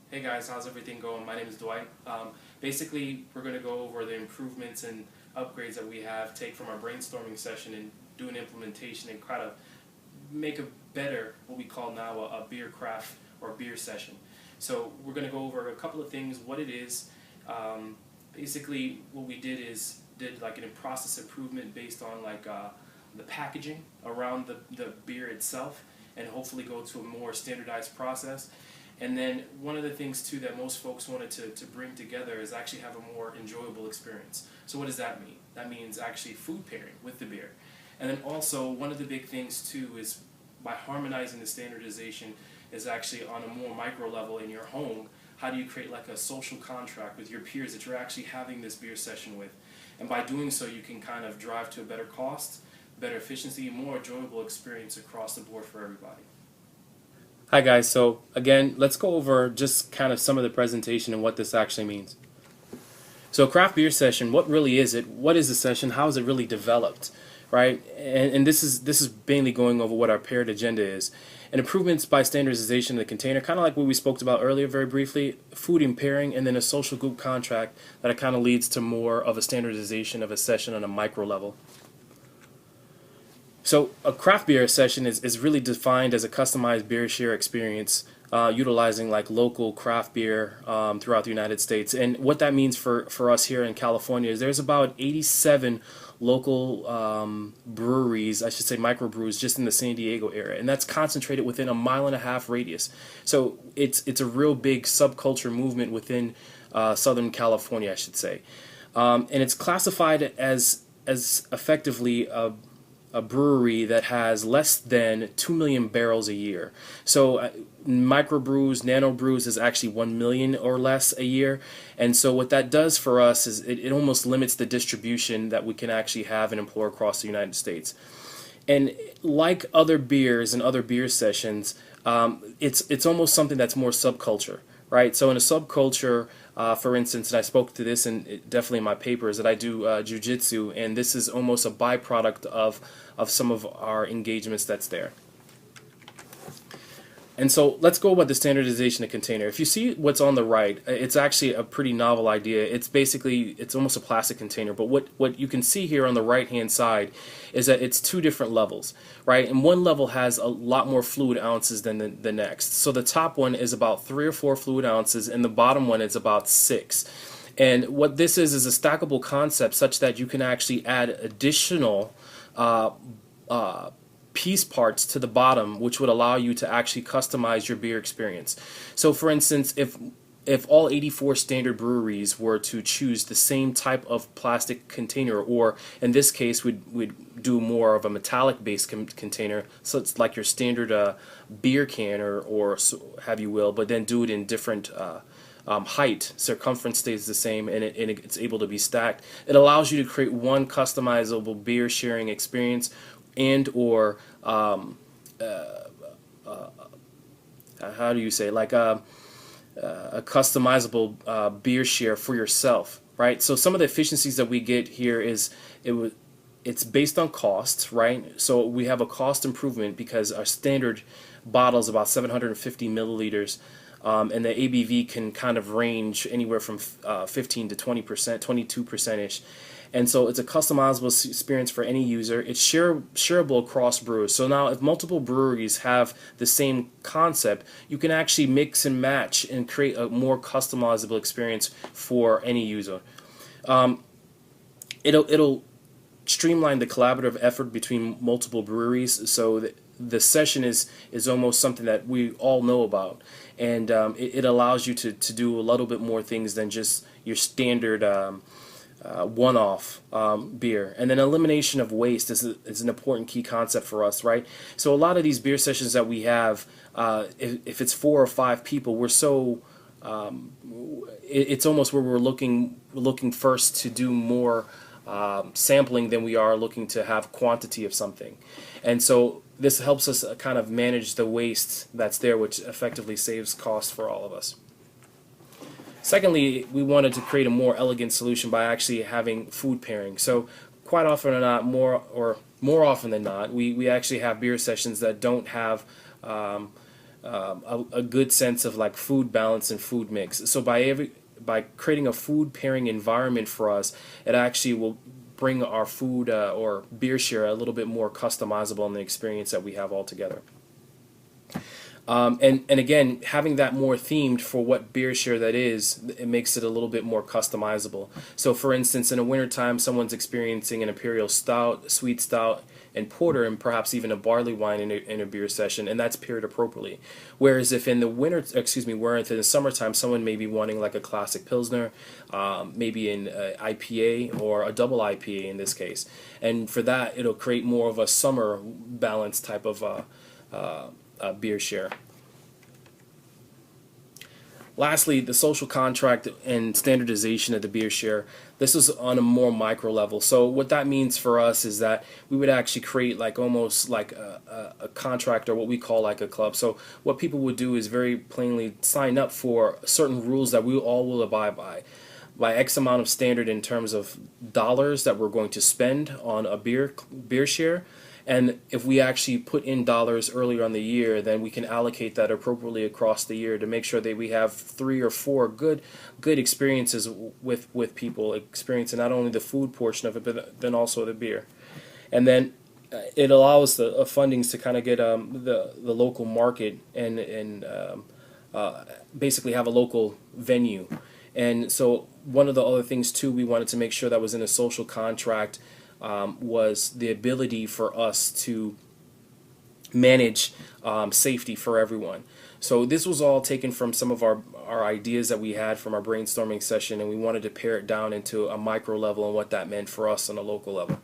Hey guys, how's everything going? My name is Dwight. Basically, we're going to go over the improvements and upgrades that we have, take from our brainstorming session and do an implementation and try to make a better, what we call now a beer craft or beer session. So we're going to go over a couple of things, what it is. Basically, what we did like an process improvement based on the packaging around the beer itself, and hopefully go to a more standardized process. And then one of the things too that most folks wanted to bring together is actually have a more enjoyable experience. So what does that mean? That means actually food pairing with the beer. And then also one of the big things too is by harmonizing the standardization is actually on a more micro level in your home. How do you create like a social contract with your peers that you're actually having this beer session with? And by doing so, you can kind of drive to a better cost, better efficiency, more enjoyable experience across the board for everybody. Hi guys, so again, let's go over just kind of some of the presentation and what this actually means. So craft beer session, what really is it? What is the session? How is it really developed? Right? And this is mainly going over what our paired agenda is. And improvements by standardization of the container, kind of like what we spoke about earlier very briefly, food and pairing, and then a social group contract that it kind of leads to more of a standardization of a session on a micro level. So a craft beer session is really defined as a customized beer share experience utilizing like local craft beer throughout the United States. And what that means for us here in California is there's about 87 local breweries, I should say microbrews, just in the San Diego area. And that's concentrated within a 1.5 mile radius. So it's a real big subculture movement within Southern California, I should say. And it's classified as effectively a brewery that has less than 2 million barrels a year. So microbrews, nanobrews is actually 1 million or less a year. And so what that does for us is it almost limits the distribution that we can actually have and employ across the United States. And like other beers and other beer sessions, it's almost something that's more subculture, right? So in a subculture, for instance, and I spoke to this in definitely in my papers, that I do jujitsu, and this is almost a byproduct of some of our engagements that's there. And so let's go about the standardization of container. If you see what's on the right, it's actually a pretty novel idea. It's almost a plastic container, but what you can see here on the right hand side is that it's two different levels, right? And one level has a lot more fluid ounces than the next. So the top one is about 3 or 4 fluid ounces, and the bottom one is about 6. And what this is a stackable concept such that you can actually add additional piece parts to the bottom, which would allow you to actually customize your beer experience. So for instance, if all 84 standard breweries were to choose the same type of plastic container, or in this case we'd do more of a metallic based container, so it's like your standard beer can or so have you will, but then do it in different height, circumference stays the same, and it's able to be stacked. It allows you to create one customizable beer sharing experience, and or how do you say, like a customizable beer share for yourself, right? So some of the efficiencies that we get here is it's based on cost, right? So we have a cost improvement because our standard bottle is about 750 milliliters. And the ABV can kind of range anywhere from 15 to 20%, 22%-ish. And so it's a customizable experience for any user. It's shareable across brewers. So now if multiple breweries have the same concept, you can actually mix and match and create a more customizable experience for any user. It'll streamline the collaborative effort between multiple breweries. So the session is almost something that we all know about, and it allows you to do a little bit more things than just your standard one-off beer. And then elimination of waste is an important key concept for us, right? So a lot of these beer sessions that we have, if it's 4 or 5 people, we're so it's almost where we're looking first to do more sampling than we are looking to have quantity of something. And so this helps us kind of manage the waste that's there, which effectively saves costs for all of us. Secondly, we wanted to create a more elegant solution by actually having food pairing. So quite often or not, more often than not, we actually have beer sessions that don't have a good sense of like food balance and food mix. So by creating a food pairing environment for us, it actually will bring our food or beer share a little bit more customizable in the experience that we have altogether. And again, having that more themed for what beer share that is, it makes it a little bit more customizable. So for instance, in the wintertime, someone's experiencing an imperial stout, sweet stout, and porter, and perhaps even a barley wine in a beer session, and that's paired appropriately. Whereas if in the where in the summertime, someone may be wanting like a classic pilsner, maybe an IPA or a double IPA in this case, and for that, it'll create more of a summer balance type of beer share. Lastly, the social contract and standardization of the beer share. This is on a more micro level. So what that means for us is that we would actually create like almost like a contract, or what we call like a club. So what people would do is very plainly sign up for certain rules that we all will abide by X amount of standard in terms of dollars that we're going to spend on a beer share. And if we actually put in dollars earlier on the year, then we can allocate that appropriately across the year to make sure that we have 3 or 4 good experiences with people, experiencing not only the food portion of it, but then also the beer. And then it allows the fundings to kind of get the local market and basically have a local venue. And so one of the other things too we wanted to make sure that was in a social contract was the ability for us to manage safety for everyone. So this was all taken from some of our ideas that we had from our brainstorming session, and we wanted to pare it down into a micro level and what that meant for us on a local level.